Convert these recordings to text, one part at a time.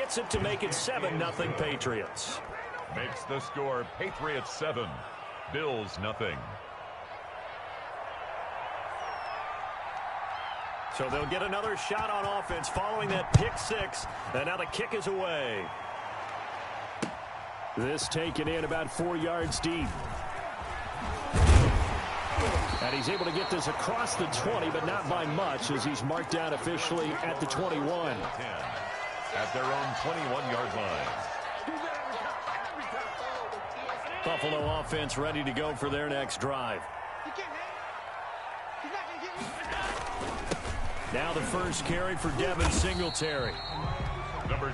cuts it to make it 7-0 Patriots. Makes the score Patriots 7, Bills 0. So they'll get another shot on offense following that pick six. And now the kick is away. This taken in about 4 yards deep. And he's able to get this across the 20, but not by much, as he's marked down officially at the 21. 10 at their own 21-yard line. Buffalo offense ready to go for their next drive. Now the first carry for Devin Singletary.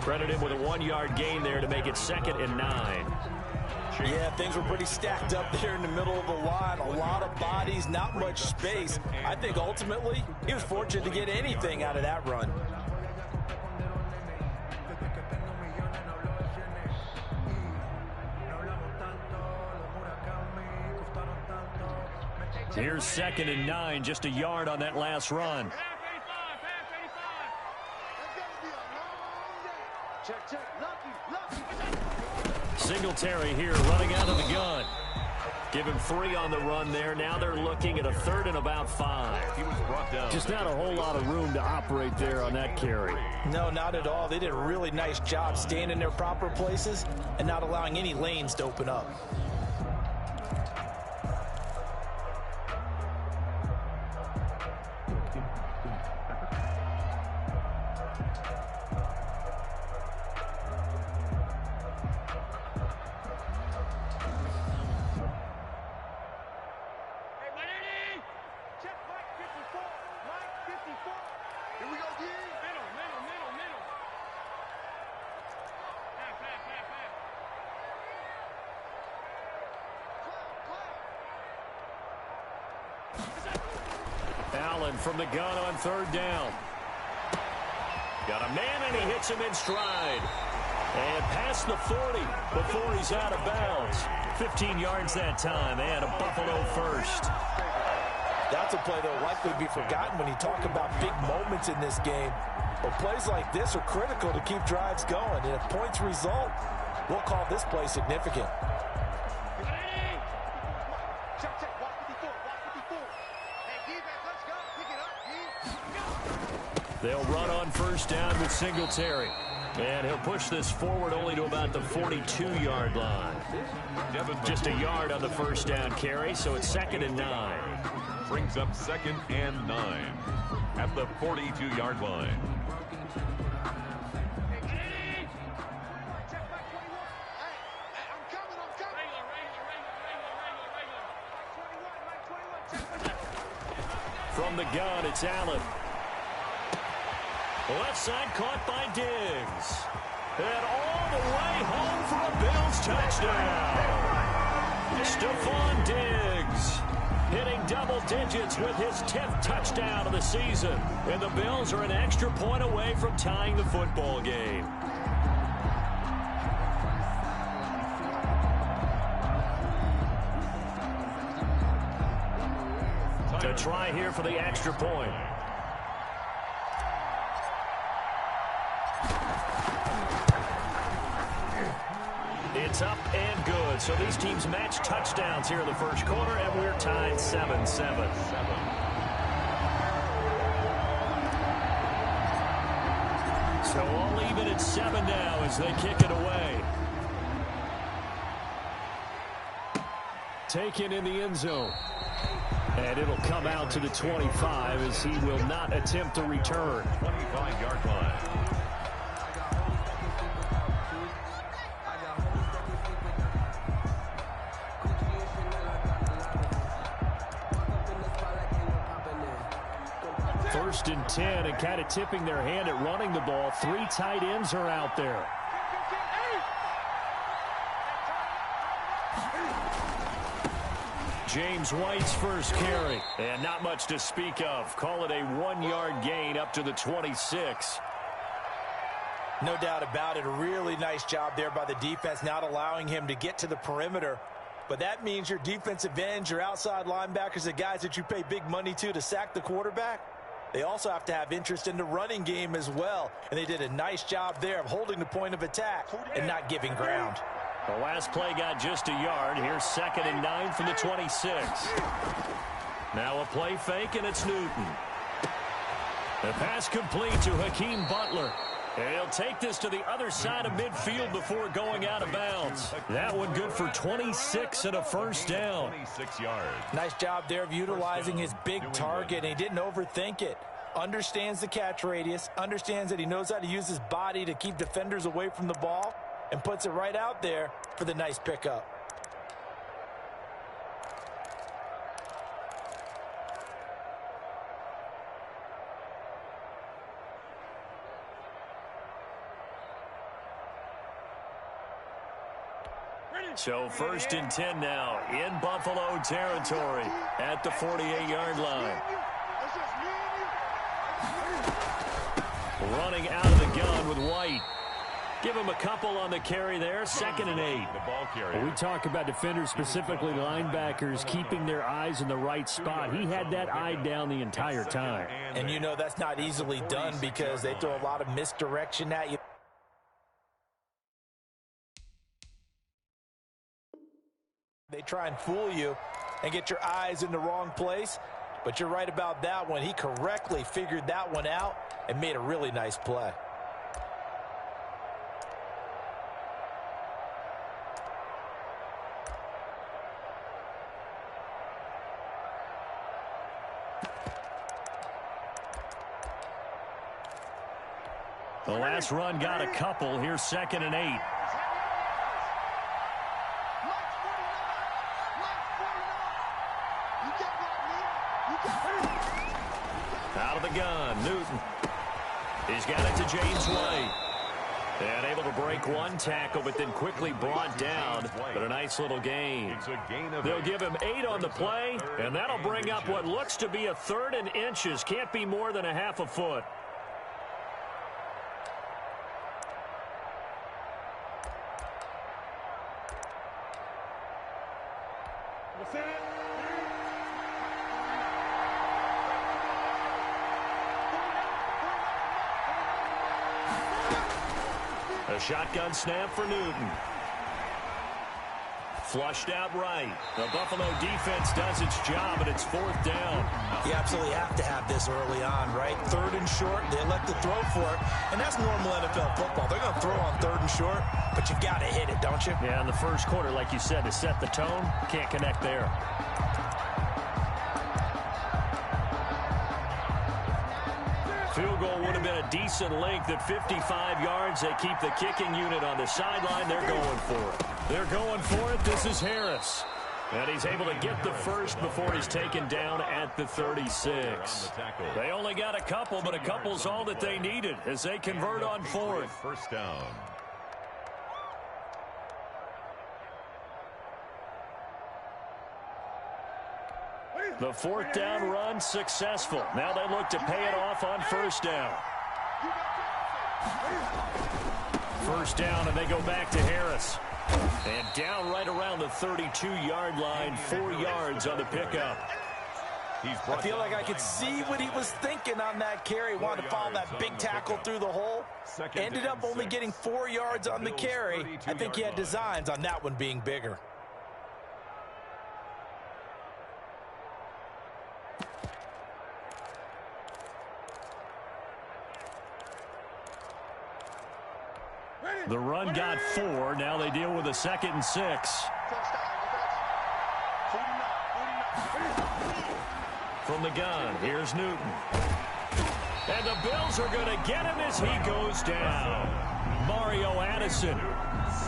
Credited with a 1-yard gain there to make it 2nd and 9. Yeah, things were pretty stacked up there in the middle of the line. A lot of bodies, not much space. I think ultimately he was fortunate to get anything out of that run. Here's 2nd and 9, just a yard on that last run. Singletary here running out of the gun. Give him 3 on the run there. Now they're looking at a 3rd and about 5. He was brought down. Just not a whole lot of room to operate there on that carry. No, not at all. They did a really nice job staying in their proper places and not allowing any lanes to open up. Allen from the gun on 3rd down. Got a man, and he hits him in stride. And past the 40 before he's out of bounds. 15 yards that time, and a Buffalo first. That's a play that will likely be forgotten when you talk about big moments in this game. But plays like this are critical to keep drives going. And if points result, we'll call this play significant. They'll run on 1st down with Singletary. And he'll push this forward only to about the 42-yard line. Just a yard on the 1st down carry, so it's 2nd and 9. Brings up 2nd and 9 at the 42-yard line. From the gun, it's Allen. Left side caught by Diggs. And all the way home for a Bills touchdown. Stephon Diggs hitting double digits with his 10th touchdown of the season. And the Bills are an extra point away from tying the football game. To try here for the extra point. It's up and good. So these teams match touchdowns here in the first quarter, and we're tied 7-7. So all even at 7 now as they kick it away. Taken in the end zone. And it'll come out to the 25 as he will not attempt to return. 25-yard line. First and 10, and kind of tipping their hand at running the ball. 3 tight ends are out there. James White's first carry. And not much to speak of. Call it a 1-yard gain up to the 26. No doubt about it. A really nice job there by the defense, not allowing him to get to the perimeter. But that means your defensive ends, your outside linebackers, the guys that you pay big money to sack the quarterback, They also have to have interest in the running game as well. And they did a nice job there of holding the point of attack and not giving ground. The last play got just a yard. Here's 2nd and 9 from the 26. Now a play fake, and it's Newton. The pass complete to Hakeem Butler. And he'll take this to the other side of midfield before going out of bounds. That one good for 26 and a first down. 26 yards. Nice job there of utilizing his big target, and he didn't overthink it. Understands the catch radius, understands that he knows how to use his body to keep defenders away from the ball, and puts it right out there for the nice pickup. So 1st and 10 now in Buffalo territory at the 48-yard line. Running out of the gun with White. Give him a couple on the carry there. 2nd and 8. The ball carrier. We talk about defenders, specifically linebackers, keeping their eyes in the right spot. He had that eye down the entire time. And you know that's not easily done because they throw a lot of misdirection at you. They try and fool you and get your eyes in the wrong place. But you're right about that one. He correctly figured that one out and made a really nice play. The last run got a couple. Here's 2nd and 8. Out of the gun, Newton. He's got it to James White. And able to break one tackle, but then quickly brought down. But a nice little gain. They'll give him 8 on the play, and that'll bring up what looks to be a 3rd and inches. Can't be more than a half a foot. A shotgun snap for Newton. Flushed out right. The Buffalo defense does its job, and it's 4th down. You absolutely have to have this early on, right? 3rd and short, they elect to throw for it, and that's normal NFL football. They're going to throw on 3rd and short, but you've got to hit it, don't you? Yeah, in the first quarter, like you said, to set the tone, can't connect there. Field goal would have been a decent length at 55 yards. They keep the kicking unit on the sideline. They're going for it. They're going for it. This is Harris. And he's able to get the first before he's taken down at the 36. They only got a couple, but a couple's all that they needed as they convert on 4th. First down. The 4th down run successful. Now they look to pay it off on 1st down. 1st down, and they go back to Harris. And down right around the 32-yard line, 4 yards on the pickup. I feel like I could see what he was thinking on that carry. Wanted to follow that big tackle through the hole. Ended up only getting 4 yards on the carry. I think he had designs on that one being bigger. The run got 4. Now they deal with a 2nd and 6. From the gun, here's Newton. And the Bills are going to get him as he goes down. Mario Addison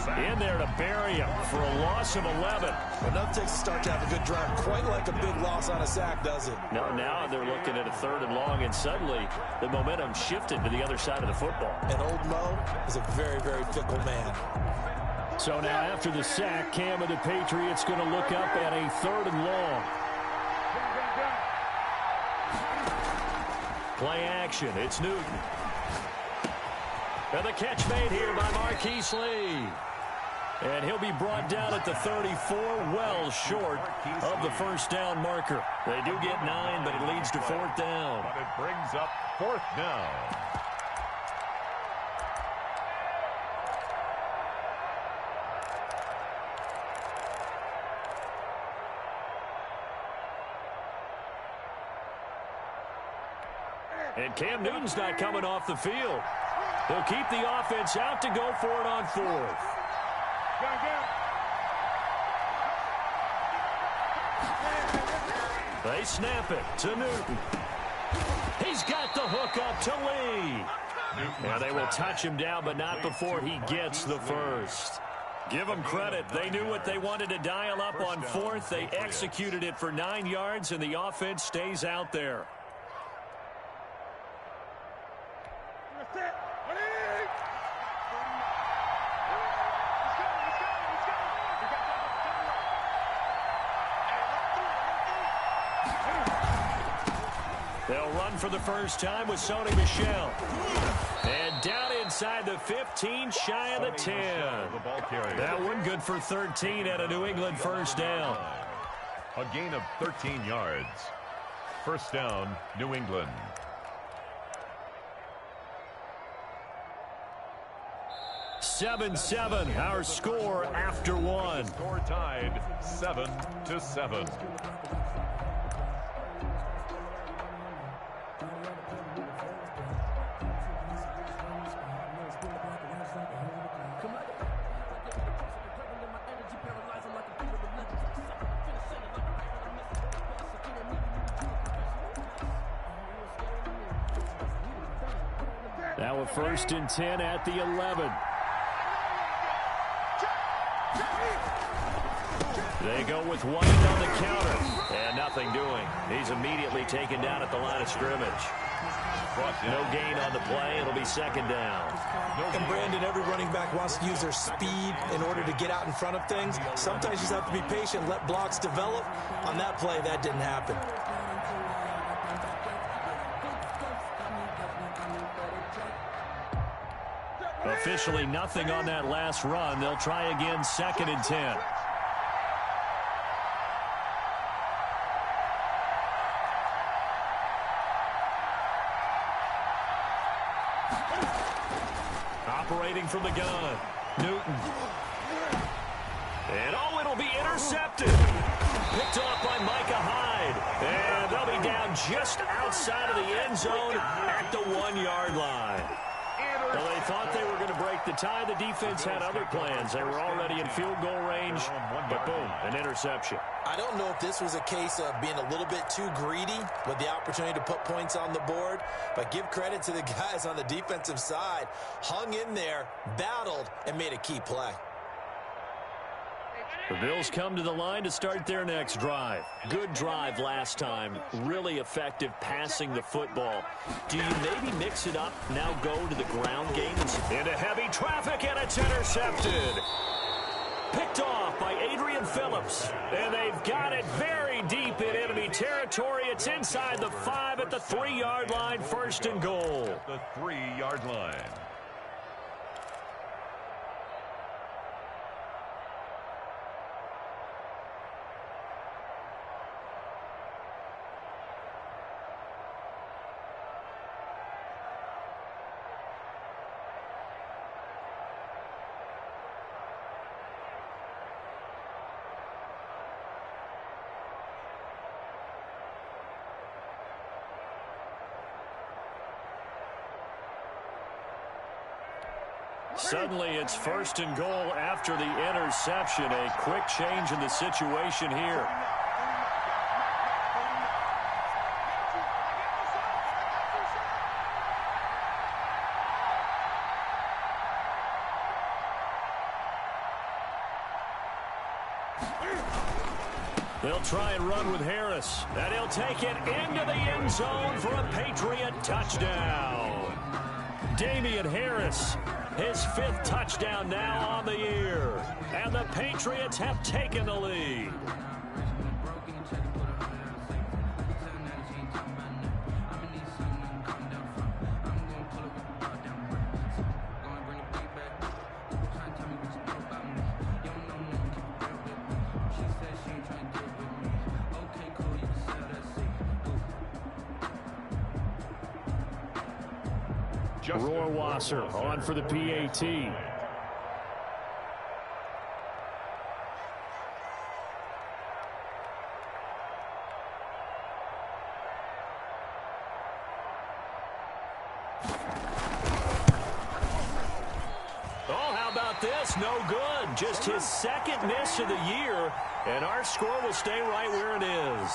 in there to bury him for a loss of 11. Enough takes to start to have a good drive. Quite like a big loss on a sack, does it? No, now they're looking at a 3rd and long, and suddenly the momentum shifted to the other side of the football. And old Mo is a very, very fickle man. So now after the sack, Cam and the Patriots going to look up at a 3rd and long. Play action. It's Newton. And the catch made here by Marquise Lee. And he'll be brought down at the 34, well short of the first down marker. They do get 9, but it leads to fourth down. But it brings up fourth down. And Cam Newton's not coming off the field. He'll keep the offense out to go for it on fourth. They snap it to Newton. He's got the hook up to Lee. And they will touch him down, but not before he gets the first. Give them credit. They knew what they wanted to dial up on fourth. They executed it for 9 yards, and the offense stays out there. They'll run for the first time with Sony Michel. And down inside the 15, shy of the 10. That one good for 13 at a New England first down. A gain of 13 yards. First down, New England. Seven, our score after one. Score tied 7-7. Now a 1st and 10 at the 11. They go with White on the counter. And nothing doing. He's immediately taken down at the line of scrimmage. No gain on the play. It'll be second down. And Brandon, every running back wants to use their speed in order to get out in front of things. Sometimes you just have to be patient, let blocks develop. On that play, that didn't happen. Officially nothing on that last run. They'll try again, 2nd and 10. Operating from the gun, Newton. And it'll be intercepted. Picked off by Micah Hyde. And they'll be down just outside of the end zone at the 1-yard line. Well, they thought they were going to break the tie. The defense had other plans. They were already in field goal range, but boom, an interception. I don't know if this was a case of being a little bit too greedy with the opportunity to put points on the board, but give credit to the guys on the defensive side. Hung in there, battled, and made a key play. The Bills come to the line to start their next drive. Good drive last time. Really effective passing the football. Do you maybe mix it up, now go to the ground game? Into heavy traffic, and it's intercepted. Picked off by Adrian Phillips. And they've got it very deep in enemy territory. It's inside the 5 at the 3-yard line, 1st and goal. The 3-yard line. Suddenly, it's 1st and goal after the interception. A quick change in the situation here. They'll try and run with Harris. And he'll take it into the end zone for a Patriot touchdown. Damian Harris, his 5th touchdown now on the year. And the Patriots have taken the lead. Rohrwasser on for the PAT. Oh, how about this? No good. Just his second miss of the year, and our score will stay right where it is.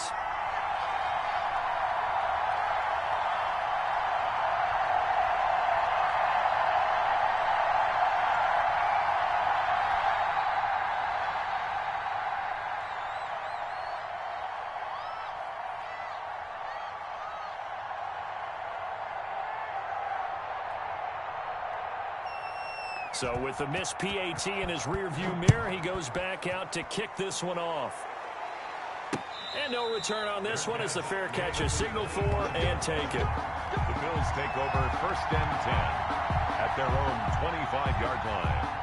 So with the missed PAT in his rearview mirror, he goes back out to kick this one off. And no return on this one as the fair catch is signaled for and take it. The Bills take over 1st and 10 at their own 25-yard line.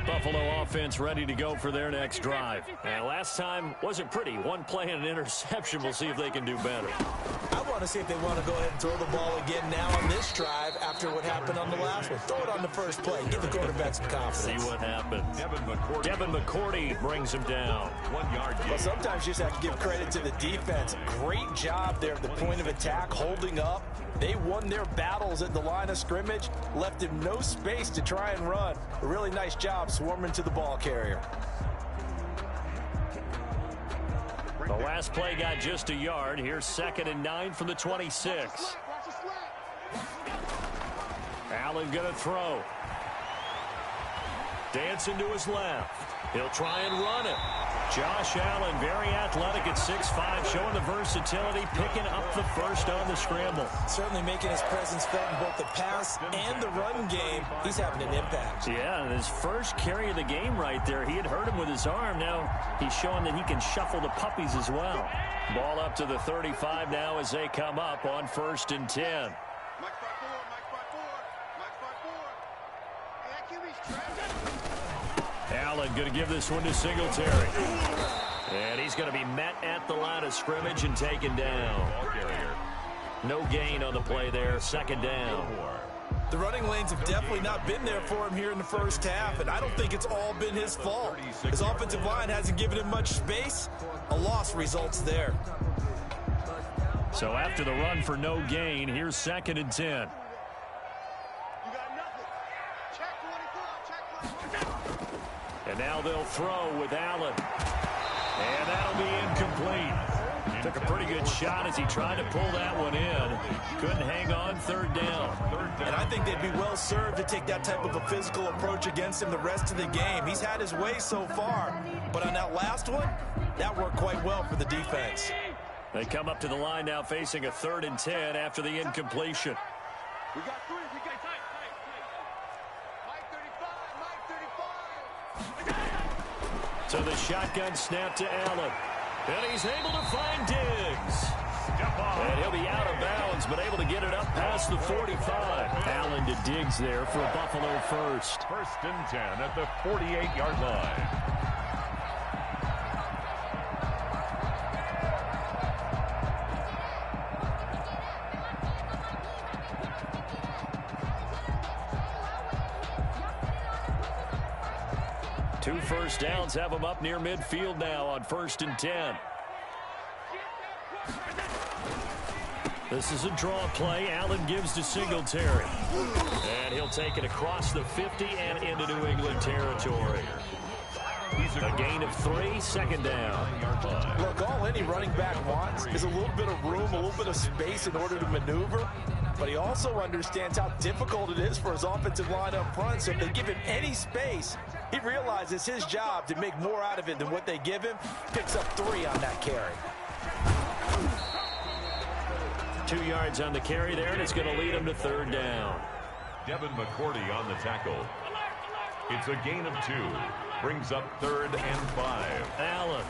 Buffalo offense ready to go for their next drive. And last time wasn't pretty. One play and an interception. We'll see if they can do better. I want to see if they want to go ahead and throw the ball again now on this drive after what happened on the last one. Throw it on the first play. Give the quarterback some confidence. See what happens. Devin McCourty brings him down. 1 yard gain. Well, sometimes you just have to give credit to the defense. Great job there at the point of attack, holding up. They won their battles at the line of scrimmage, left him no space to try and run. A really nice job swarming to the ball carrier. The last play got just a yard. Here's 2nd and 9 from the 26. Allen going to throw. Dancing to his left. He'll try and run it. Josh Allen, very athletic at 6'5", showing the versatility, picking up the first on the scramble. Certainly making his presence felt in both the pass and the run game. He's having an impact. Yeah, and his first carry of the game right there, he had hurt him with his arm. Now he's showing that he can shuffle the puppies as well. Ball up to the 35 now as they come up on 1st and 10. Allen going to give this one to Singletary. And he's going to be met at the line of scrimmage and taken down. No gain on the play there. 2nd down. The running lanes have definitely not been there for him here in the first half, and I don't think it's all been his fault. His offensive line hasn't given him much space. A loss results there. So after the run for no gain, here's 2nd and 10. And now they'll throw with Allen. And that'll be incomplete. Took a pretty good shot as he tried to pull that one in. Couldn't hang on. 3rd down. And I think they'd be well served to take that type of a physical approach against him the rest of the game. He's had his way so far. But on that last one, that worked quite well for the defense. They come up to the line now facing a 3rd and 10 after the incompletion. We got 3. We got tight. Mike 35. So the shotgun snap to Allen. And he's able to find Diggs. And he'll be out of bounds, but able to get it up past the 45. Allen to Diggs there for a Buffalo first. 1st and 10 at the 48-yard line. Two first downs have them up near midfield now on 1st and 10. This is a draw play. Allen gives to Singletary. And he'll take it across the 50 and into New England territory. A gain of 3, 2nd down. Look, all any running back wants is a little bit of room, a little bit of space in order to maneuver. But he also understands how difficult it is for his offensive line up front. So if they give him any space, he realizes his job to make more out of it than what they give him. Picks up 3 on that carry. 2 yards on the carry there, and it's going to lead him to 3rd down. Devin McCourty on the tackle. It's a gain of 2. Brings up 3rd and 5. Allen.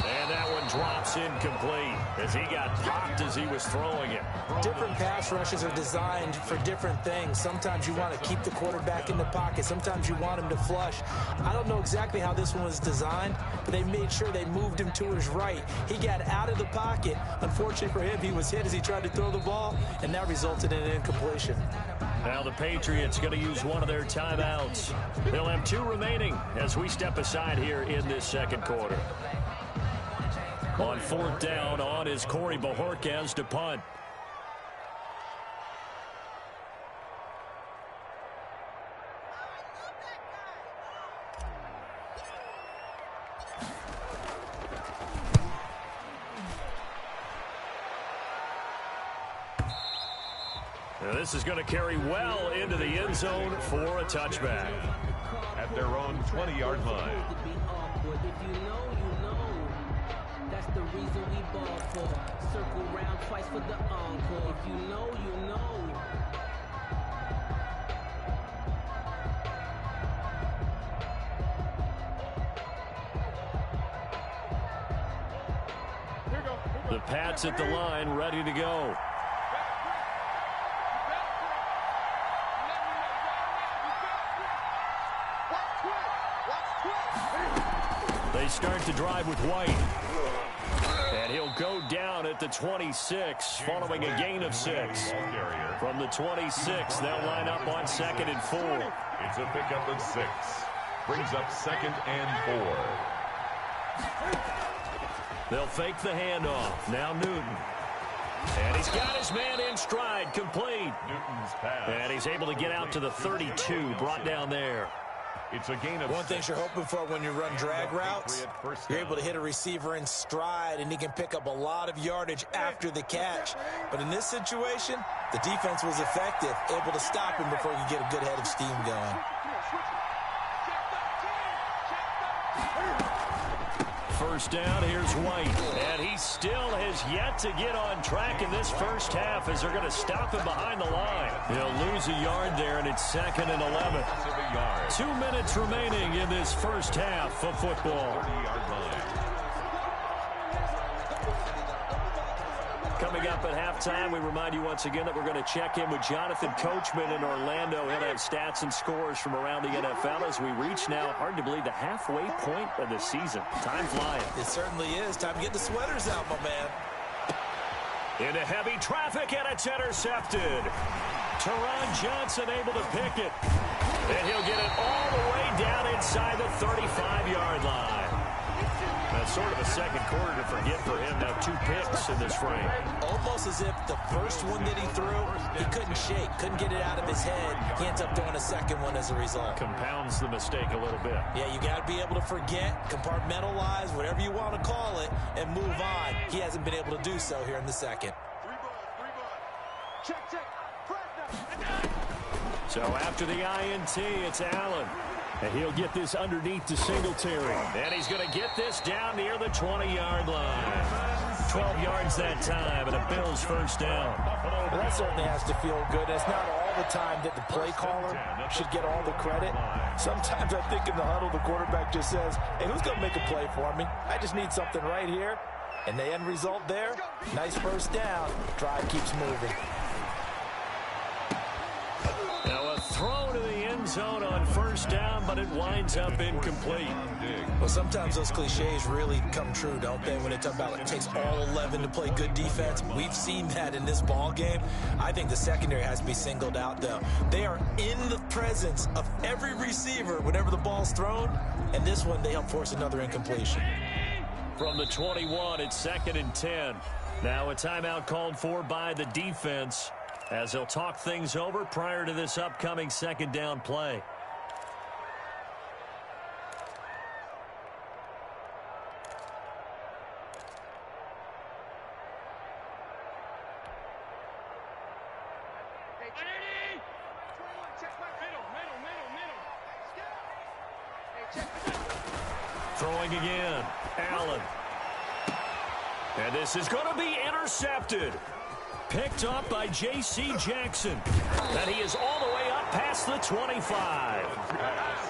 And that one drops incomplete as he got popped as he was throwing it. Different pass rushes are designed for different things. Sometimes you want to keep the quarterback in the pocket. Sometimes you want him to flush. I don't know exactly how this one was designed, but they made sure they moved him to his right. He got out of the pocket. Unfortunately for him, he was hit as he tried to throw the ball, and that resulted in an incompletion. Now the Patriots going to use one of their timeouts. They'll have 2 remaining as we step aside here in this second quarter. On 4th down, on is Corey Bojorquez to punt. Now this is going to carry well into the end zone for a touchback. At their own 20-yard line. That's the reason we ball for. Circle round twice for the encore. If you know, you know. The Pats at the line, ready to go. They start to drive with White. And he'll go down at the 26, following a gain of 6. From the 26, they'll line up on 2nd and 4. It's a pickup of 6. Brings up 2nd and 4. They'll fake the handoff. Now Newton. And he's got his man in stride, complete. Newton's pass. And he's able to get out to the 32, brought down there. It's a gain of One thing you're hoping for when you run drag routes, you're able to hit a receiver in stride, and he can pick up a lot of yardage after the catch. But in this situation, the defense was effective, able to stop him before he could get a good head of steam going. First down, here's White. And he still has yet to get on track in this first half as they're going to stop him behind the line. He'll lose a yard there, and it's 2nd and 11. 2 minutes remaining in this first half of football. Coming up at halftime, we remind you once again that we're going to check in with Jonathan Coachman in Orlando. He'll have stats and scores from around the NFL as we reach now, hard to believe, the halfway point of the season. Time flying. It certainly is. Time to get the sweaters out, my man. Into heavy traffic, and it's intercepted. Teron Johnson able to pick it. And he'll get it all the way down inside the 35-yard line. That's sort of a second quarter to forget for him. Now 2 picks in this frame. Almost as if the first one that he threw, he couldn't shake, couldn't get it out of his head. He ends up throwing a second one as a result. Compounds the mistake a little bit. Yeah, you got to be able to forget, compartmentalize, whatever you want to call it, and move on. He hasn't been able to do so here in the second. Check. So after the INT, it's Allen. And he'll get this underneath to Singletary. And he's going to get this down near the 20-yard line. 12 yards that time, and a Bills first down. Well, that certainly has to feel good. It's not all the time that the play caller should get all the credit. Sometimes I think in the huddle, the quarterback just says, hey, who's going to make a play for me? I just need something right here. And the end result there, nice first down. Drive keeps moving. Now a throw to the end zone on first down, but it winds up incomplete. Well, sometimes those cliches really come true, don't they? When they talk about it takes all 11 to play good defense. We've seen that in this ball game. I think the secondary has to be singled out, though. They are in the presence of every receiver whenever the ball's thrown. And this one, they help force another incompletion. From the 21, it's 2nd and 10. Now a timeout called for by the defense as they'll talk things over prior to this upcoming second down play. Throwing again, Allen. And this is going to be intercepted. Picked up by J.C. Jackson. And he is all the way up past the 25.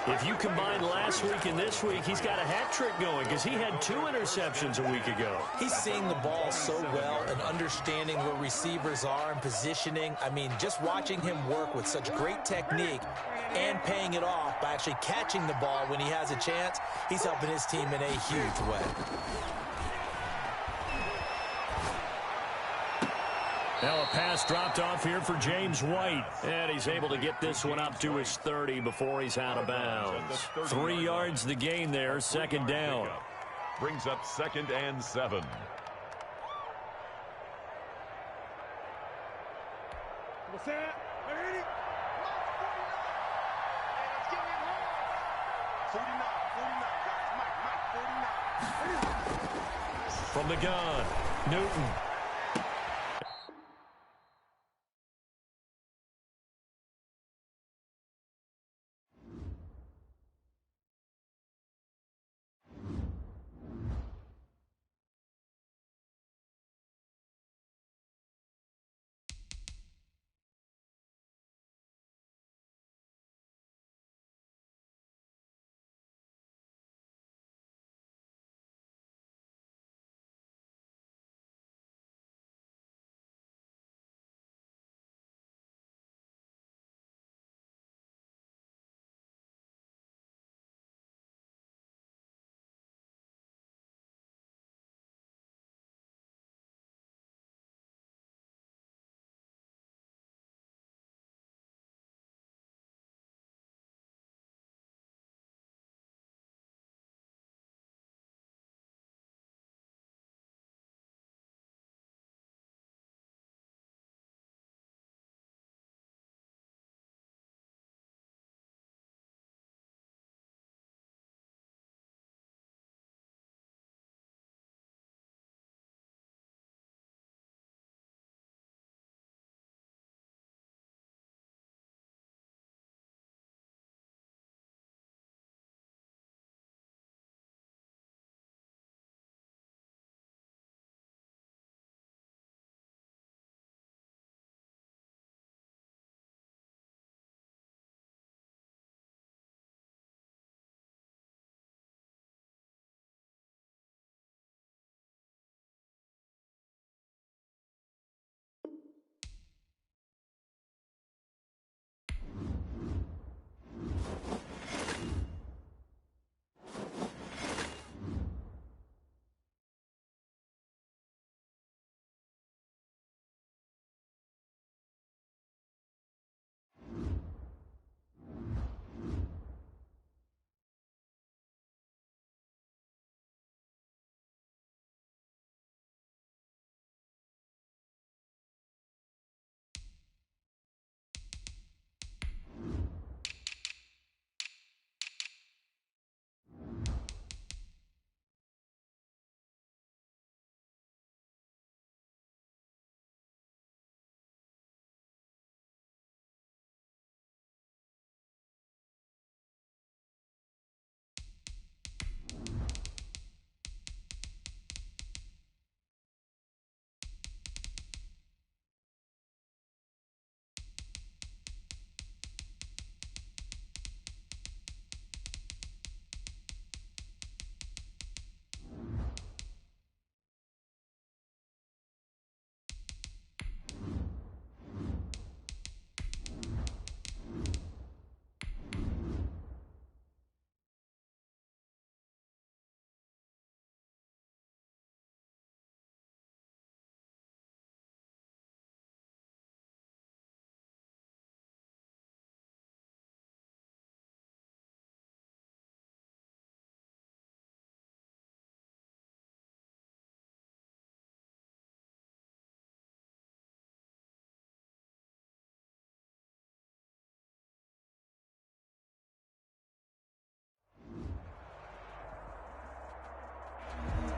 If you combine last week and this week, he's got a hat trick going because he had 2 interceptions a week ago. He's seeing the ball so well and understanding where receivers are and positioning. I mean, just watching him work with such great technique and paying it off by actually catching the ball when he has a chance, he's helping his team in a huge way. Now a pass dropped off here for James White. And he's able to get this one up to his 30 before he's out of bounds. 3 yards the gain there, second down. Brings up 2nd and 7. What's that? Ready? 49, guys. Mike, 49. From the gun, Newton.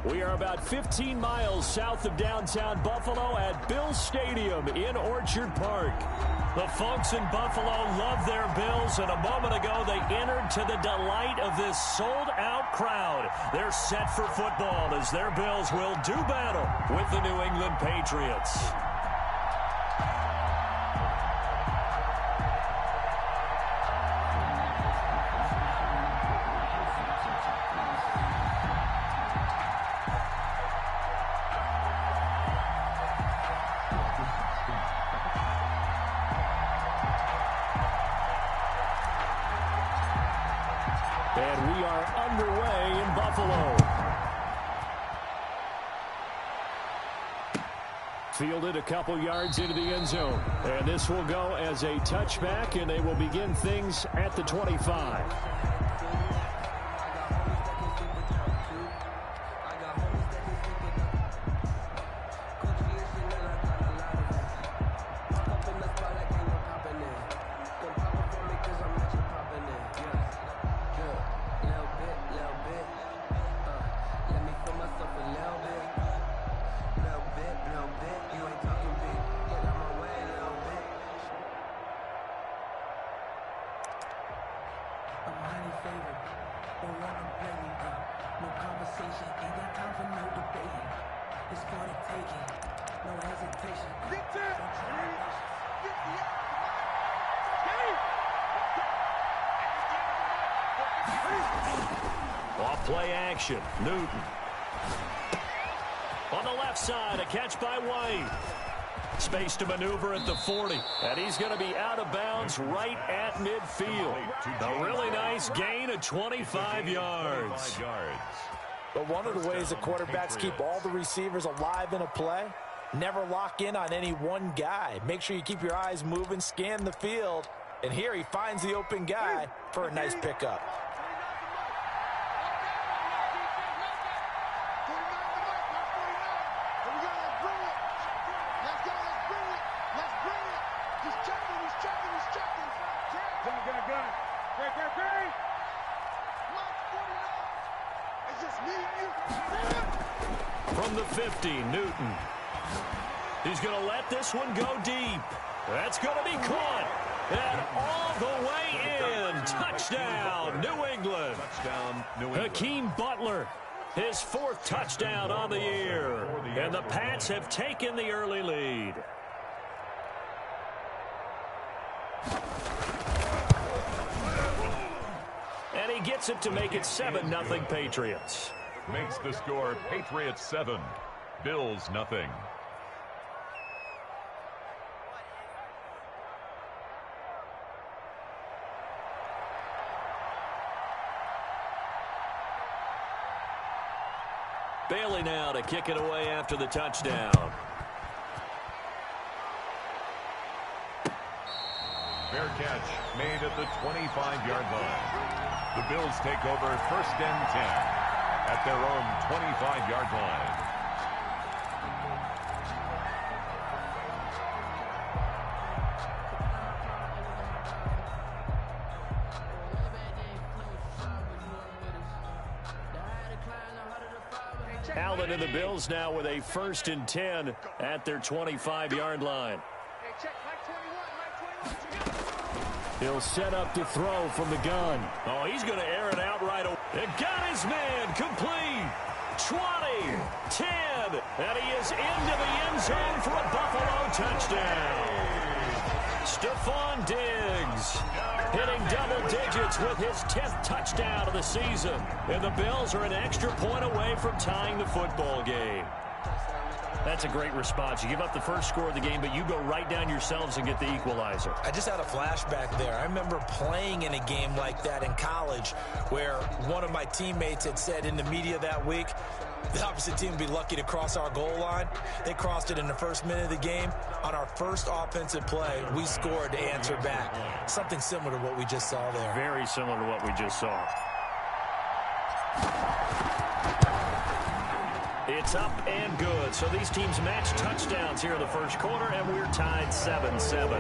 We are about 15 miles south of downtown Buffalo at Bills Stadium in Orchard Park. The folks in Buffalo love their Bills, and a moment ago they entered to the delight of this sold-out crowd. They're set for football as their Bills will do battle with the New England Patriots. Buffalo. Fielded a couple yards into the end zone. And this will go as a touchback, and they will begin things at the 25. Off play action. Newton. On the left side, a catch by White. Space to maneuver at the 40. And he's going to be out of bounds right at midfield. A really nice gain of 25 yards. But one of the ways the quarterbacks keep all the receivers alive in a play, never lock in on any one guy. Make sure you keep your eyes moving, scan the field. And here he finds the open guy for a nice pickup. From the 50, Newton. He's going to let this one go deep. That's going to be caught. And all the way in. Touchdown, New England. Hakeem Butler, his 4th touchdown on the year. And the Pats have taken the early lead. And he gets it to make it 7-0 Patriots. Makes the score Patriots 7, Bills nothing. Bailey now to kick it away after the touchdown. Fair catch made at the 25-yard line. The Bills take over 1st and 10 at their own 25-yard line. Allen and the Bills now with a 1st and 10 at their 25-yard line. He'll set up to throw from the gun. Oh, he's going to air it out right away. It got his man complete. 20, 10, and he is into the end zone for a Buffalo touchdown. Stephon Diggs hitting double digits with his 10th touchdown of the season. And the Bills are an extra point away from tying the football game. That's a great response. You give up the first score of the game, but you go right down yourselves and get the equalizer. I just had a flashback there. I remember playing in a game like that in college where one of my teammates had said in the media that week, the opposite team would be lucky to cross our goal line. They crossed it in the first minute of the game. On our first offensive play, we scored to answer back. Something similar to what we just saw there. Very similar to what we just saw. It's up and good. So these teams match touchdowns here in the first quarter, and we're tied 7-7.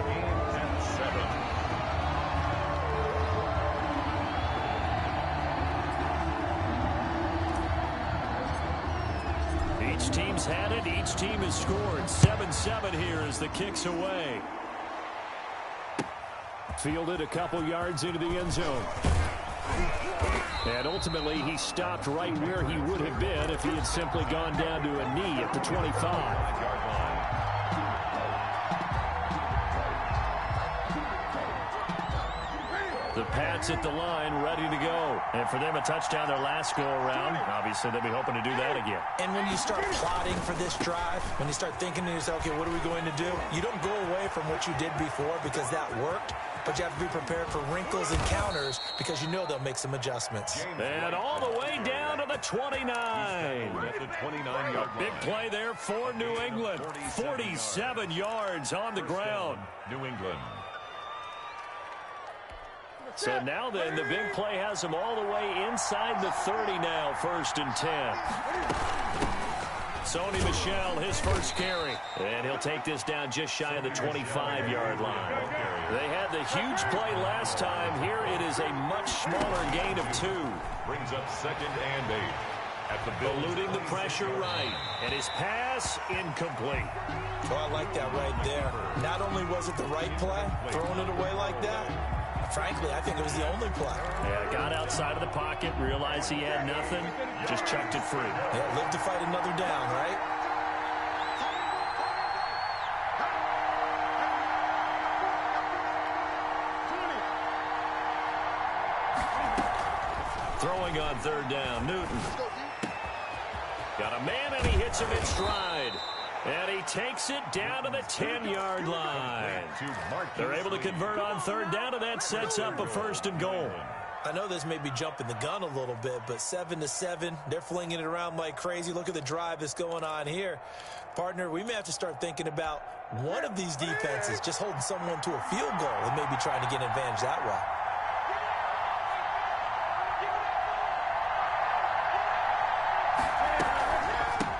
Each team's had it. Each team has scored. 7-7 here as the kick's away. Fielded a couple yards into the end zone. And ultimately, he stopped right where he would have been if he had simply gone down to a knee at the 25. The Pats at the line, ready to go. And for them, a touchdown their last go-around. Obviously, they'll be hoping to do that again. And when you start plotting for this drive, when you start thinking to yourself, okay, what are we going to do? You don't go away from what you did before because that worked. but you have to be prepared for wrinkles and counters because you know they'll make some adjustments. And all the way down to the 29. At the 29-yard line. Big play there for New England. 47 yards on the ground. New England. So now then, the big play has him all the way inside the 30 now, 1st and 10. Sony Michel, his first carry. And he'll take this down just shy of the 25-yard line. They had the huge play last time. Here it is a much smaller gain of 2. Brings up 2nd and 8. At the Eluding the pressure right. And his pass incomplete. Oh, I like that right there. Not only was it the right play, throwing it away like that, frankly, I think it was the only play. Yeah, got outside of the pocket, realized he had nothing, just chucked it free. Yeah, live to fight another down, right? Throwing on 3rd down, Newton. Got a man, and he hits him in stride. And he takes it down to the 10-yard line. They're able to convert on 3rd down, and that sets up a 1st and goal. I know this may be jumping the gun a little bit, but 7-7, they're flinging it around like crazy. Look at the drive that's going on here. Partner, we may have to start thinking about one of these defenses just holding someone to a field goal and maybe trying to get an advantage that way.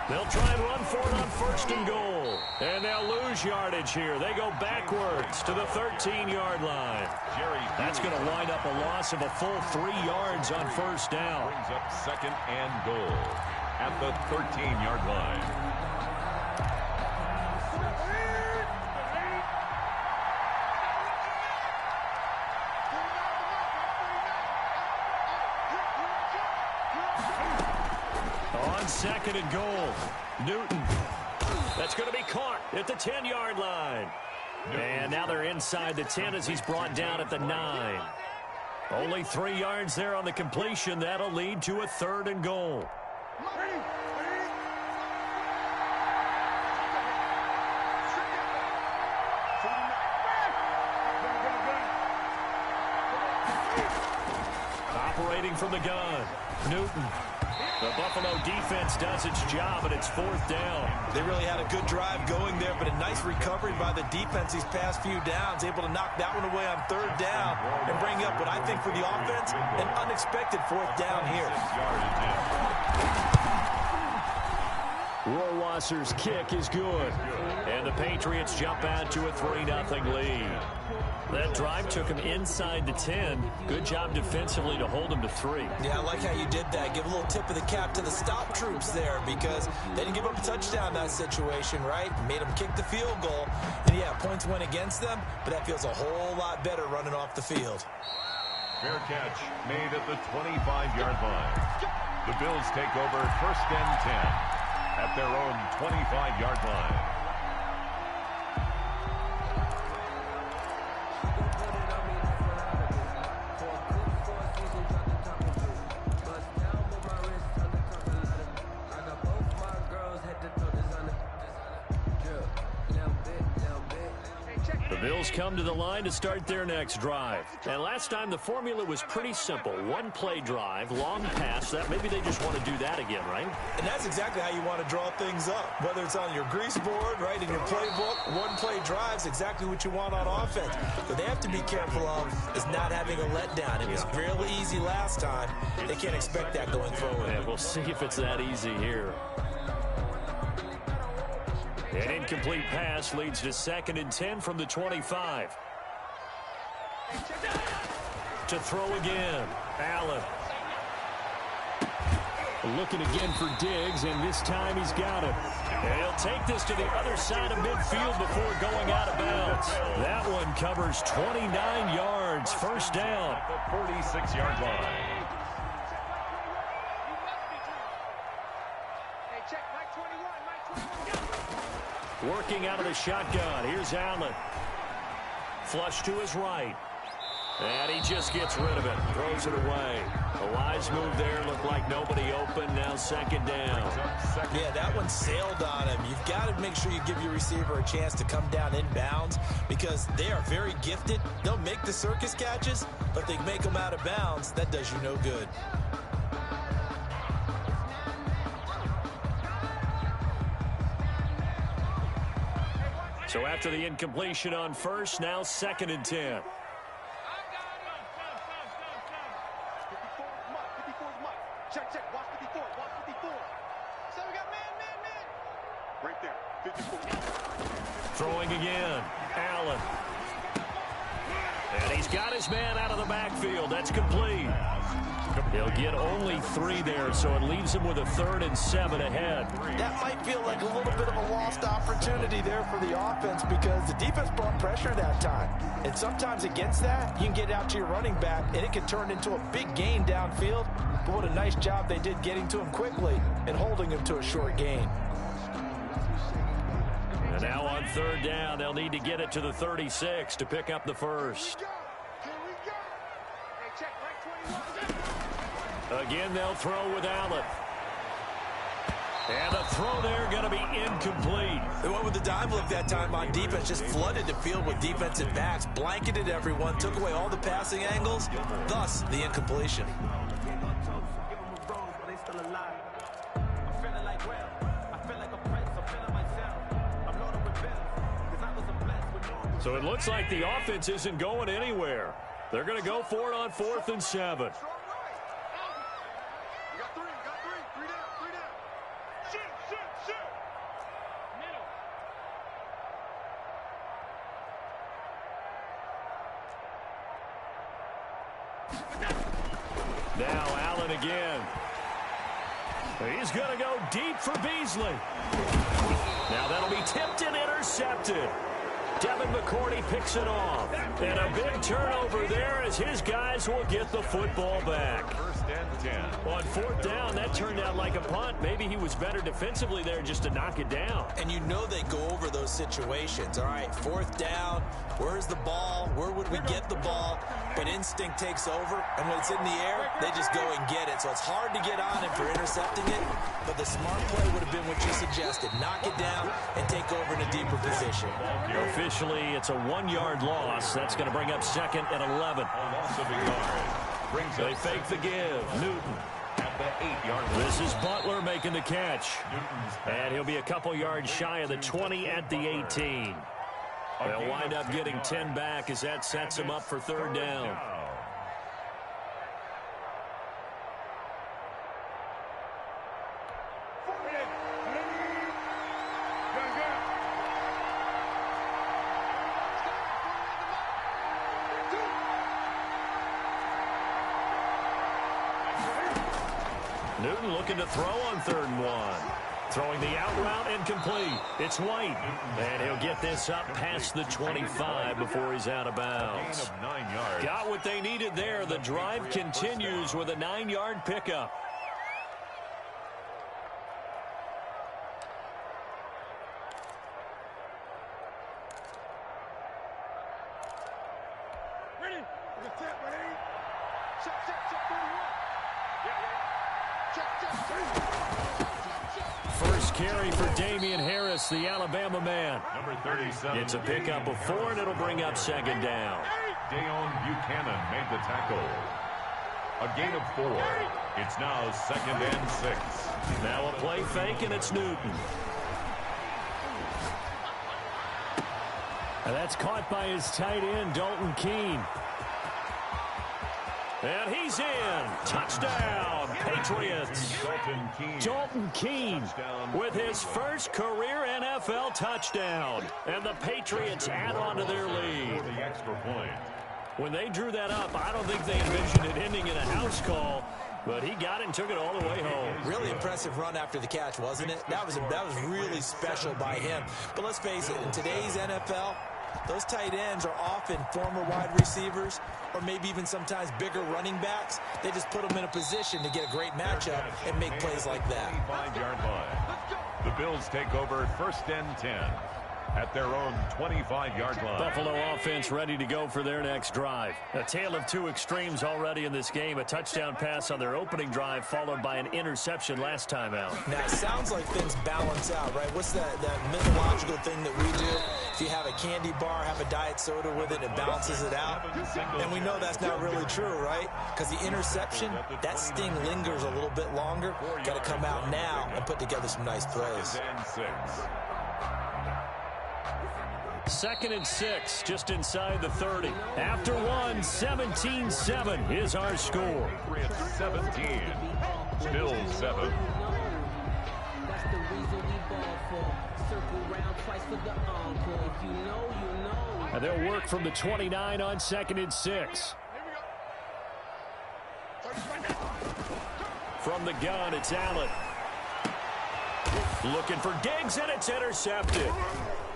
They'll try and run for it on 1st and goal. And they'll lose yardage here. They go backwards to the 13-yard line. That's going to wind up a loss of a full 3 yards on 1st down. Brings up 2nd and goal at the 13-yard line. On 2nd and goal, Newton. That's going to be caught at the 10-yard line. And now they're inside the 10 as he's brought down at the 9. Only 3 yards there on the completion. That'll lead to a 3rd and goal. Operating from the gun, Newton. The Buffalo defense does its job, and it's 4th down. They really had a good drive going there, but a nice recovery by the defense these past few downs, able to knock that one away on 3rd down and bring up what I think for the offense, an unexpected 4th down here. Rohrwasser's kick is good, and the Patriots jump out to a 3-0 lead. That drive took him inside the 10. Good job defensively to hold him to 3. Yeah, I like how you did that. Give a little tip of the cap to the stop troops there because they didn't give up a touchdown in that situation, right? Made them kick the field goal. And, yeah, points went against them, but that feels a whole lot better running off the field. Fair catch made at the 25-yard line. The Bills take over 1st and 10 at their own 25-yard line. Bills come to the line to start their next drive. And last time the formula was pretty simple. 1-play drive, long pass. That maybe they just want to do that again, right? And that's exactly how you want to draw things up. Whether it's on your grease board, right, in your playbook, 1-play drive's exactly what you want on offense. What they have to be careful of is not having a letdown. It was real easy last time. They can't expect that going forward. Yeah, we'll see if it's that easy here. An incomplete pass leads to 2nd and 10 from the 25. To throw again, Allen. Looking again for Diggs, and this time he's got it. And he'll take this to the other side of midfield before going out of bounds. That one covers 29 yards, 1st down. At the 46-yard line. Working out of the shotgun. Here's Allen. Flush to his right. And he just gets rid of it. Throws it away. A wise move there. Looked like nobody open. Now second down. Yeah, that one sailed on him. You've got to make sure you give your receiver a chance to come down inbounds because they are very gifted. They'll make the circus catches, but they make them out of bounds. That does you no good. So after the incompletion on first, now second and 10. Check, check. Watch 54. Watch 54. So we got man. Right there. 54. Throwing again. Allen. And he's got his man out of the backfield. That's complete. He'll get only 3 there, so it leaves him with a 3rd and 7 ahead. That might feel like a little bit of a lost opportunity there for the offense because the defense brought pressure that time. And sometimes against that, you can get out to your running back, and it can turn into a big gain downfield. But what a nice job they did getting to him quickly and holding him to a short gain. And now on 3rd down, they'll need to get it to the 36 to pick up the first. Again, they'll throw with Allen. And the throw there going to be incomplete. They went with the dive look that time on defense, just flooded the field with defensive backs, blanketed everyone, took away all the passing angles, thus the incompletion. So it looks like the offense isn't going anywhere. They're going to go for it on 4th and 7. Now Allen again. He's going to go deep for Beasley. Now that'll be tipped and intercepted. Devin McCourty picks it off. And a big turnover there as his guys will get the football back. 1st and 10. On 4th down, that turned out like a punt. Maybe he was better defensively there just to knock it down. And you know they go over those situations. All right, 4th down, where's the ball? Where would we get the ball? But instinct takes over, and when it's in the air, they just go and get it. So it's hard to get on him for intercepting it, but the smart play would have been what you suggested. Knock it down and take over in a deeper position. Officially, it's a 1-yard loss. That's going to bring up 2nd and 11. A loss of a yard. Brings They up fake the give. Newton. at the 8-yard line. This is Butler making the catch. And he'll be a couple yards shy of the 20 at the 18. They'll wind up getting 10 back as that sets him up for 3rd down. Newton looking to throw on 3rd and 1. Throwing the out route incomplete. It's White. And he'll get this up past the 25 before he's out of bounds. Gain of 9 yards. Got what they needed there. The drive continues with a 9-yard pickup. Ready? The tap, ready? Check, 31. Check. First carry for Damian Harris, the Alabama man. Number 37. It's a pickup of 4, and it'll bring up 2nd down. Dayon Buchanan made the tackle. A gain of 4. It's now 2nd and 6. Now a play fake, and it's Newton. And that's caught by his tight end, Dalton Keene. And he's in. Touchdown, Patriots. Dalton Keene with his first career NFL touchdown. And the Patriots add on to their lead. For the extra point. When they drew that up, I don't think they envisioned it ending in a house call. But he got it and took it all the way home. Really impressive run after the catch, wasn't it? That was really special by him. But let's face it, in today's NFL, those tight ends are often former wide receivers or maybe even sometimes bigger running backs. They just put them in a position to get a great matchup and make plays like that. 25-yard line. The Bills take over 1st and 10. at their own 25-yard line. Buffalo offense ready to go for their next drive. A tale of two extremes already in this game. A touchdown pass on their opening drive followed by an interception last time out. Now, it sounds like things balance out, right? What's that mythological thing that we do? If you have a candy bar, have a diet soda with it, it balances it out. And we know that's not really true, right? Because the interception, that sting lingers a little bit longer. Got to come out now and put together some nice plays. 2nd and 6, just inside the 30. After one, 17-7 is our score. 17. Still 7. That's the reason we ball for. Circle round twice for the encore. If you know, you know. And they'll work from the 29 on 2nd and 6. From the gun, it's Allen. Looking for Diggs, and it's intercepted.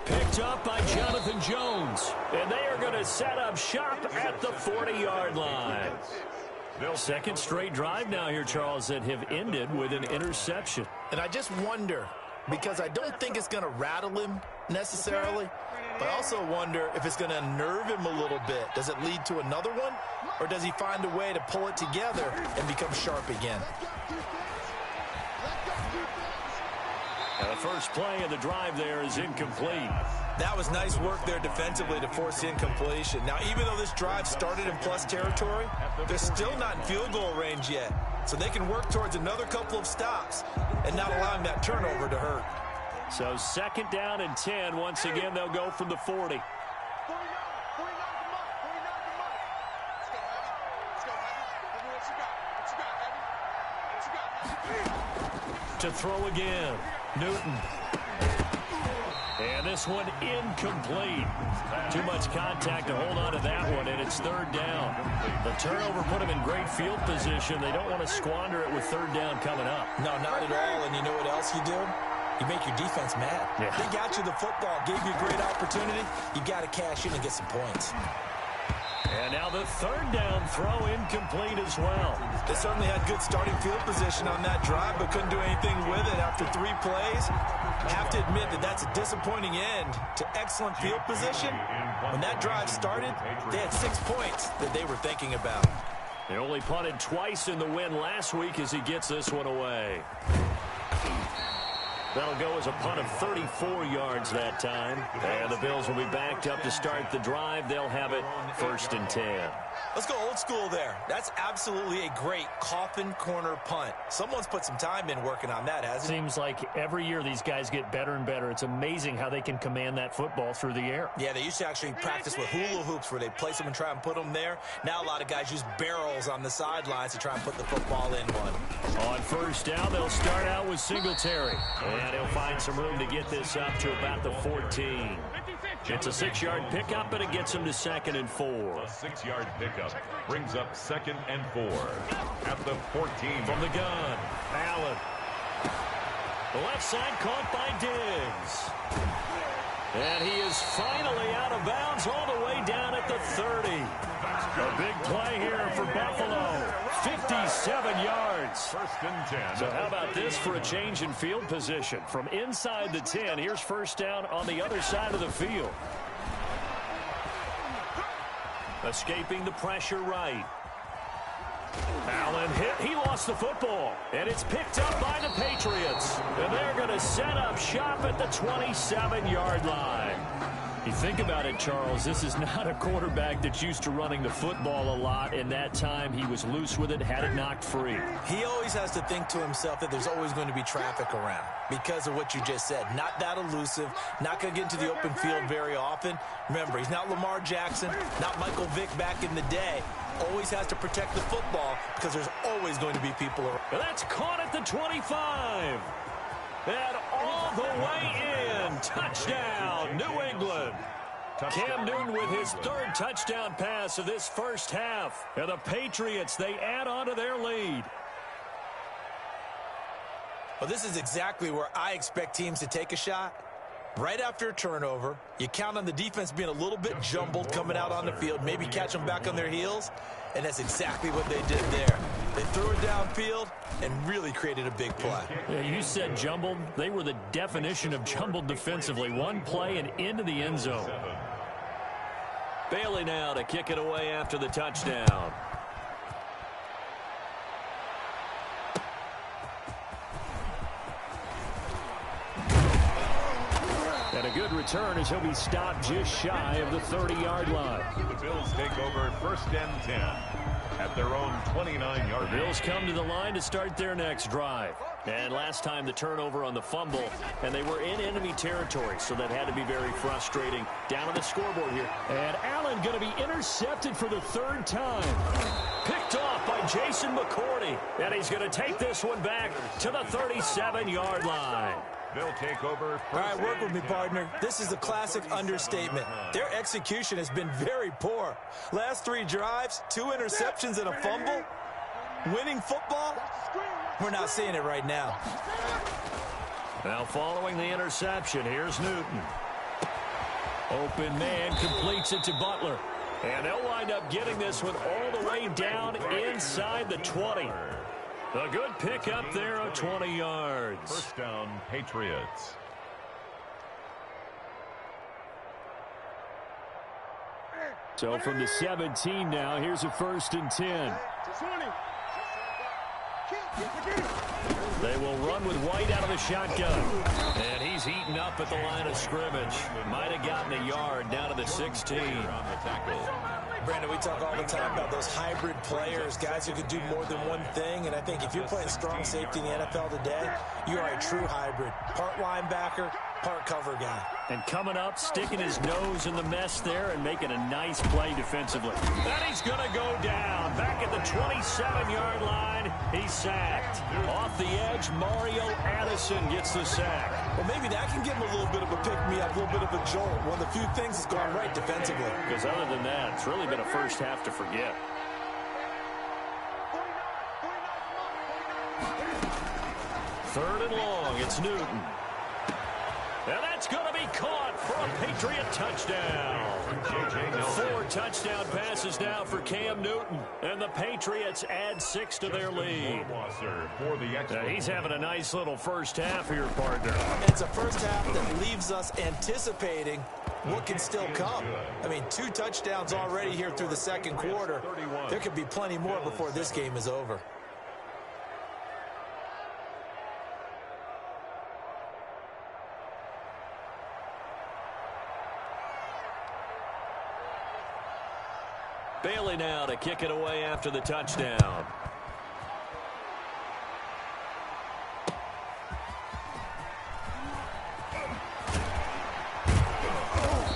Picked up by Jonathan Jones. And they are going to set up shop at the 40-yard line. Second straight drive now here, Charles, that have ended with an interception. And I just wonder, because I don't think it's going to rattle him necessarily, but I also wonder if it's going to unnerve him a little bit. Does it lead to another one? Or does he find a way to pull it together and become sharp again? The first play of the drive there is incomplete. That was nice work there defensively to force incompletion. Now, even though this drive started in plus territory, they're still not in field goal range yet. So they can work towards another couple of stops and not allowing that turnover to hurt. So 2nd down and 10. Once again, they'll go from the 40. To throw again. Newton. And this one incomplete. Too much contact to hold on to that one, and it's 3rd down. The turnover put them in great field position. They don't want to squander it with 3rd down coming up. No, not at all. And you know what else you do? You make your defense mad. Yeah. They got you the football, gave you a great opportunity. You got to cash in and get some points. And now the 3rd down throw incomplete as well. They certainly had good starting field position on that drive, but couldn't do anything with it after 3 plays. I have to admit that that's a disappointing end to excellent field position. When that drive started, they had 6 points that they were thinking about. They only punted twice in the win last week as he gets this one away. That'll go as a punt of 34 yards that time. And the Bills will be backed up to start the drive. They'll have it 1st and 10. Let's go old school there. That's absolutely a great coffin corner punt. Someone's put some time in working on that, hasn't he? Seems like every year these guys get better and better. It's amazing how they can command that football through the air. Yeah, they used to actually practice with hula hoops where they place them and try and put them there. Now a lot of guys use barrels on the sidelines to try and put the football in one. On 1st down, they'll start out with Singletary. And he'll find some room to get this up to about the 14. It's a 6-yard pickup, and it gets him to 2nd and 4. A 6-yard pickup brings up 2nd and 4 at the 14. From the gun, Allen. The left side caught by Diggs. And he is finally out of bounds all the way down at the 30. A big play here for Buffalo. 57 yards. 1st and 10. So how about this for a change in field position? From inside the 10, here's 1st down on the other side of the field. Escaping the pressure right. Allen hit. He lost the football. And it's picked up by the Patriots. And they're going to set up shop at the 27-yard line. You think about it, Charles, this is not a quarterback that's used to running the football a lot, and that time he was loose with it, had it knocked free. He always has to think to himself that there's always going to be traffic around because of what you just said. Not that elusive, not going to get into the open field very often. Remember, he's not Lamar Jackson, not Michael Vick back in the day. Always has to protect the football because there's always going to be people around. And that's caught at the 25. And all the way in. Touchdown, New England. Cam Newton with his 3rd touchdown pass of this 1st half. And the Patriots, they add on to their lead. Well, this is exactly where I expect teams to take a shot. Right after a turnover, you count on the defense being a little bit jumbled coming out on the field, maybe catch them back on their heels. And that's exactly what they did there. They threw it downfield and really created a big play. Yeah, you said jumbled. They were the definition of jumbled defensively. One play and into the end zone. Bailey now to kick it away after the touchdown. And a good return as he'll be stopped just shy of the 30-yard line. The Bills take over 1st and 10 at their own 29-yard line. The Bills come to the line to start their next drive. And last time the turnover on the fumble, and they were in enemy territory, so that had to be very frustrating. Down on the scoreboard here. And Allen going to be intercepted for the 3rd time. Picked off by Jason McCourty. And he's going to take this one back to the 37-yard line. They'll take over. All right, work with me, partner. This is a classic understatement. Their execution has been very poor. Last 3 drives, 2 interceptions and a fumble. Winning football? We're not seeing it right now. Now following the interception, here's Newton. Open man completes it to Butler. And they'll wind up getting this one all the way down inside the 20. A good pickup there of 20 yards. 1st down, Patriots. So from the 17 now, here's a 1st and 10. They will run with White out of the shotgun. And he's eaten up at the line of scrimmage. Might have gotten a yard down to the 16. Brandon, we talk all the time about those hybrid players, guys who can do more than one thing. And I think if you're playing strong safety in the NFL today, you are a true hybrid. Part linebacker, part cover guy. And coming up, sticking his nose in the mess there and making a nice play defensively. And he's going to go down. Back at the 27-yard line, he's sacked. Off the edge, Mario Addison gets the sack. Well, maybe that can give him a little bit of a pick-me-up, a little bit of a jolt. One of the few things that's gone right defensively. Because other than that, it's really been a first half to forget. Third and long, it's Newton. And that's going to be caught for a Patriot touchdown. 4 touchdown passes now for Cam Newton. And the Patriots add 6 to their lead. He's having a nice little first half here, partner. It's a first half that leaves us anticipating what can still come. I mean, 2 touchdowns already here through the 2nd quarter. There could be plenty more before this game is over. Bailey now to kick it away after the touchdown.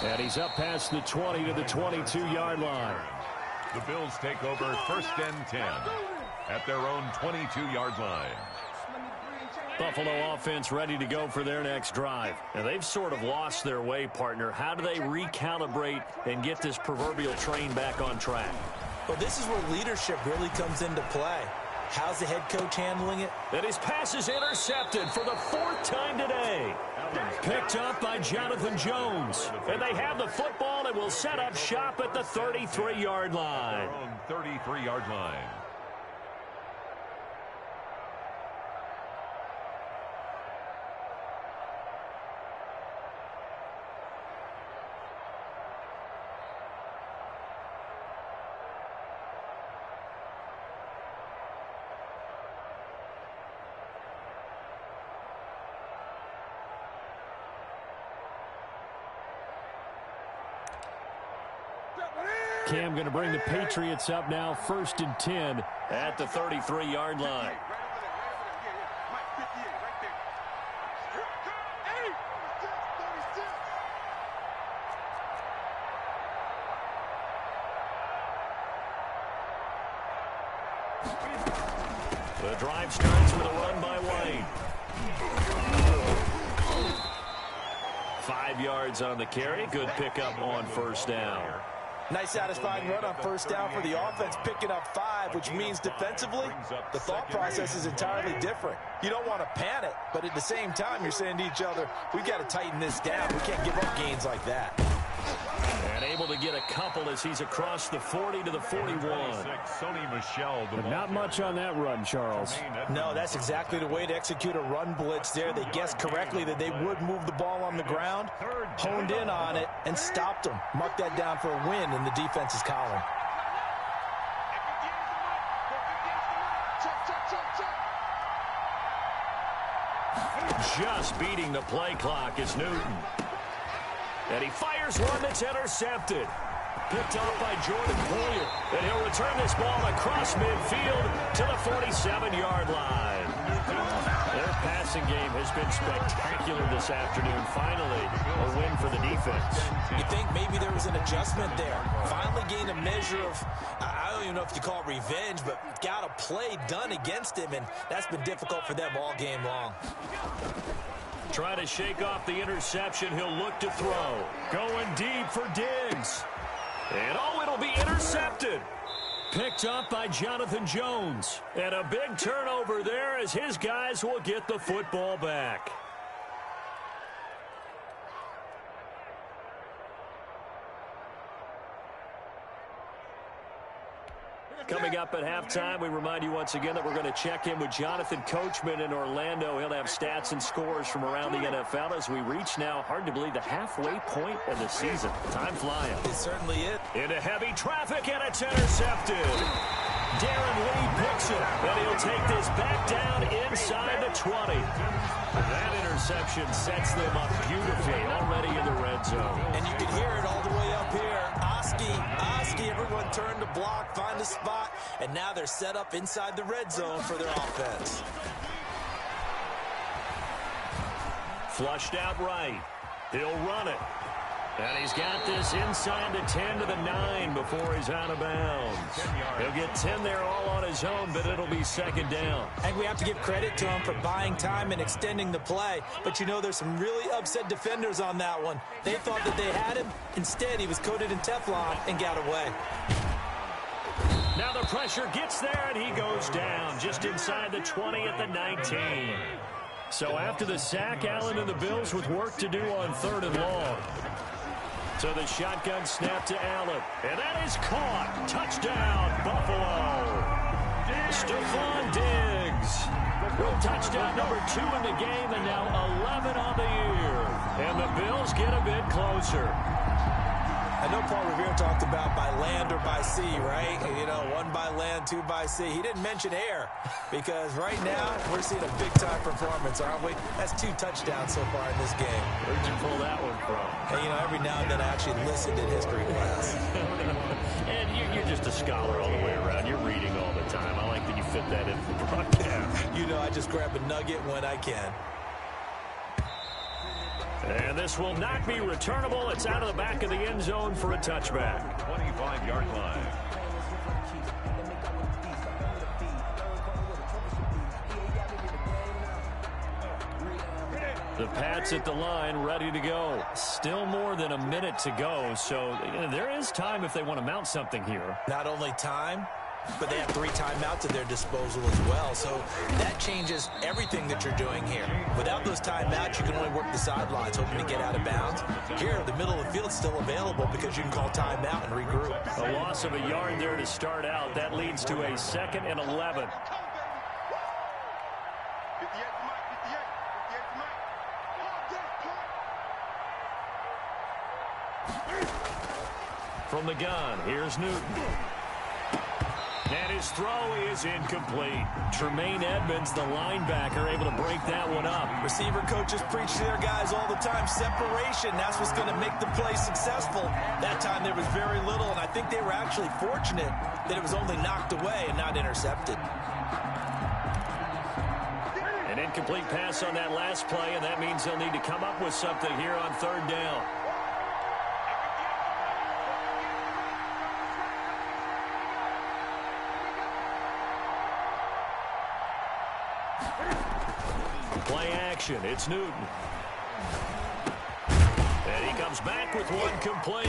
And he's up past the 20 to the 22-yard line. The Bills take over 1st and 10 at their own 22-yard line. Buffalo offense ready to go for their next drive. And they've sort of lost their way, partner. How do they recalibrate and get this proverbial train back on track? Well, this is where leadership really comes into play. How's the head coach handling it? And his pass is intercepted for the 4th time today. Picked up by Jonathan Jones. And they have the football and will set up shop at the 33-yard line. 33-yard line. Cam going to bring the Patriots up now, 1st and 10 at the 33-yard line. The drive starts with a run by White. 5 yards on the carry. Good pickup on 1st down. Nice satisfying run on 1st down for the offense, picking up 5, which means defensively, the thought process is entirely different. You don't want to panic, but at the same time, you're saying to each other, we've got to tighten this down. We can't give up gains like that. And able to get a couple as he's across the 40 to the 41. Sony Michel. But not much on that run, Charles. No, that's exactly the way to execute a run blitz there. They guessed correctly that they would move the ball on the ground, honed in on it, and stopped them. Mark that down for a win in the defense's column. Just beating the play clock is Newton. And he fires one that's intercepted. Picked off by Jordan Poyer. And he'll return this ball across midfield to the 47-yard line. Their passing game has been spectacular this afternoon. Finally, a win for the defense. You think maybe there was an adjustment there. Finally gained a measure of, I don't even know if you call it revenge, but got a play done against him, and that's been difficult for them all game long. Try to shake off the interception. He'll look to throw. Going deep for Diggs. And it'll be intercepted. Picked up by Jonathan Jones. And a big turnover there as his guys will get the football back. Coming up at halftime, we remind you once again that we're going to check in with Jonathan Coachman in Orlando. He'll have stats and scores from around the NFL as we reach now, hard to believe, the halfway point of the season. Time flying. It certainly is. Into heavy traffic, and it's intercepted. Darren Lee picks it, and he'll take this back down inside the 20. That interception sets them up beautifully already in the red zone. And you can hear it all the way up here. Oski, everyone turned to block, find a spot, and now they're set up inside the red zone for their offense. Flushed out right. He'll run it. And he's got this inside the 10 to the 9 before he's out of bounds. He'll get 10 there all on his own, but it'll be second down. I think we have to give credit to him for buying time and extending the play. But, you know, there's some really upset defenders on that one. They thought that they had him. Instead, he was coated in Teflon and got away. Now the pressure gets there, and he goes down just inside the 20 at the 19. So after the sack, Allen and the Bills with work to do on third and long. So the shotgun snap to Allen. And that is caught. Touchdown, Buffalo. Stephon Diggs. Touchdown number 2 in the game, and now 11 on the year. And the Bills get a bit closer. I know Paul Revere talked about by land or by sea, right? You know, 1 by land, 2 by sea. He didn't mention air because right now we're seeing a big-time performance, aren't we? That's 2 touchdowns so far in this game. Where'd you pull that one from? And, you know, every now and then I actually listened in history class. And you're just a scholar all the way around. You're reading all the time. I like that you fit that in for the broadcast. You know, I just grab a nugget when I can. And this will not be returnable. It's out of the back of the end zone for a touchback. 25-yard line. The Pats at the line, ready to go. Still more than a minute to go, so there is time if they want to mount something here. Not only time, but they have 3 timeouts at their disposal as well. So that changes everything that you're doing here. Without those timeouts, you can only work the sidelines, hoping to get out of bounds. Here, the middle of the field is still available because you can call timeout and regroup. A loss of a yard there to start out. That leads to a 2nd and 11. From the gun, here's Newton. And his throw is incomplete. Tremaine Edmonds, the linebacker, able to break that one up. Receiver coaches preach to their guys all the time. Separation, that's what's going to make the play successful. That time there was very little, and I think they were actually fortunate that it was only knocked away and not intercepted. An incomplete pass on that last play, and that means they'll need to come up with something here on 3rd down. Play action. It's Newton. And he comes back with one complete.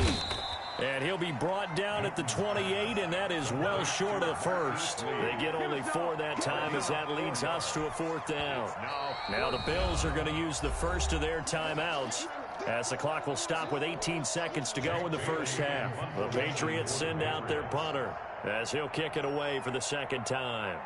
And he'll be brought down at the 28, and that is well short of the first. They get only 4 that time as that leads us to a 4th down. Now the Bills are going to use the first of their timeouts. As the clock will stop with 18 seconds to go in the first half. The Patriots send out their punter as he'll kick it away for the second time.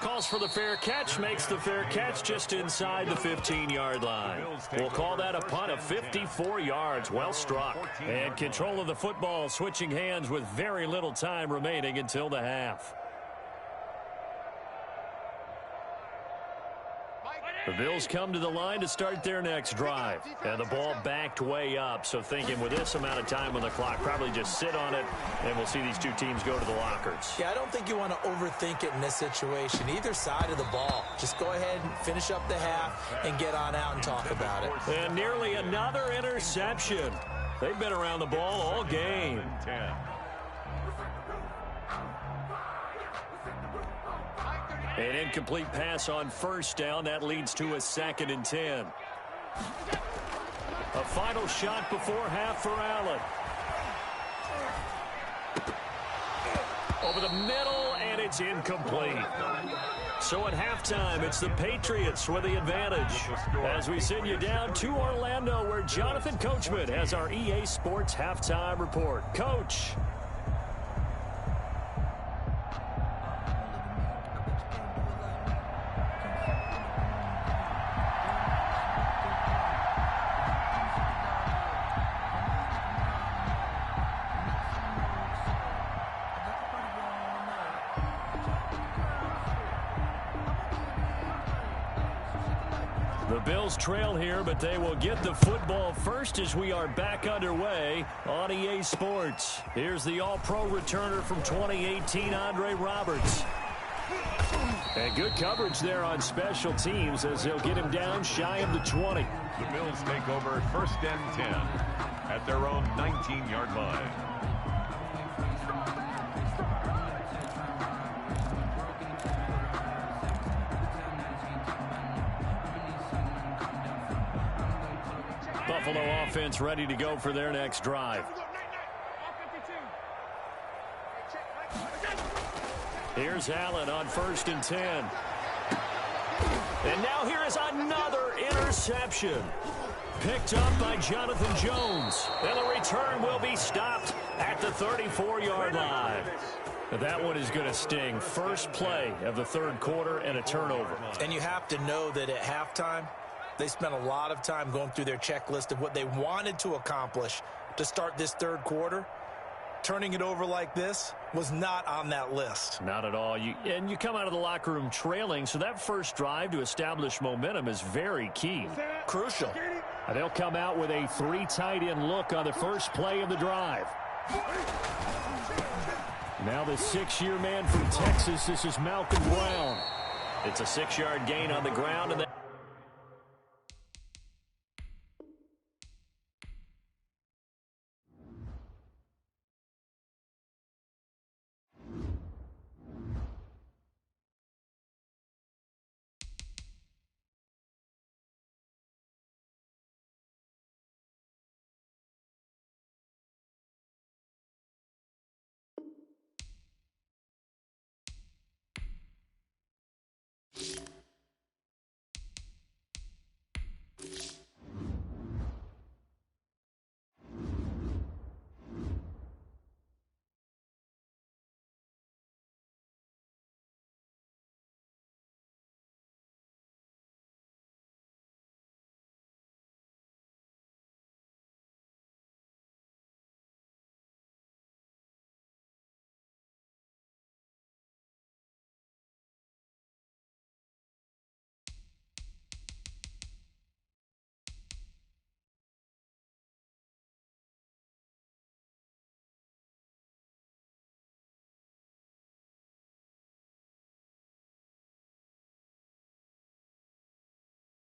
Calls for the fair catch, makes the fair catch just inside the 15-yard line. We'll call that a punt of 54 yards. Well struck. And control of the football switching hands with very little time remaining until the half. The Bills come to the line to start their next drive. And the ball backed way up. So thinking with this amount of time on the clock, probably just sit on it, and we'll see these two teams go to the lockers. Yeah, I don't think you want to overthink it in this situation. Either side of the ball. Just go ahead and finish up the half and get on out and talk about it. And nearly another interception. They've been around the ball all game. An incomplete pass on first down. That leads to a 2nd and 10. A final shot before half for Allen. Over the middle, and it's incomplete. So at halftime, it's the Patriots with the advantage. As we send you down to Orlando, where Jonathan Coachman has our EA Sports halftime report. Coach. The Bills trail here, but they will get the football first as we are back underway on EA Sports. Here's the All-Pro returner from 2018, Andre Roberts. And good coverage there on special teams as they'll get him down shy of the 20. The Bills take over 1st and 10 at their own 19-yard line. Buffalo offense ready to go for their next drive. Here's Allen on 1st and 10. And now here is another interception. Picked up by Jonathan Jones. And the return will be stopped at the 34-yard line. That one is going to sting. First play of the 3rd quarter and a turnover. And you have to know that at halftime, they spent a lot of time going through their checklist of what they wanted to accomplish to start this 3rd quarter. Turning it over like this was not on that list. Not at all. You come out of the locker room trailing, so that first drive to establish momentum is very key. Crucial. And they'll come out with a 3 tight end look on the first play of the drive. Now the 6-year man from Texas, this is Malcolm Brown. It's a 6-yard gain on the ground, and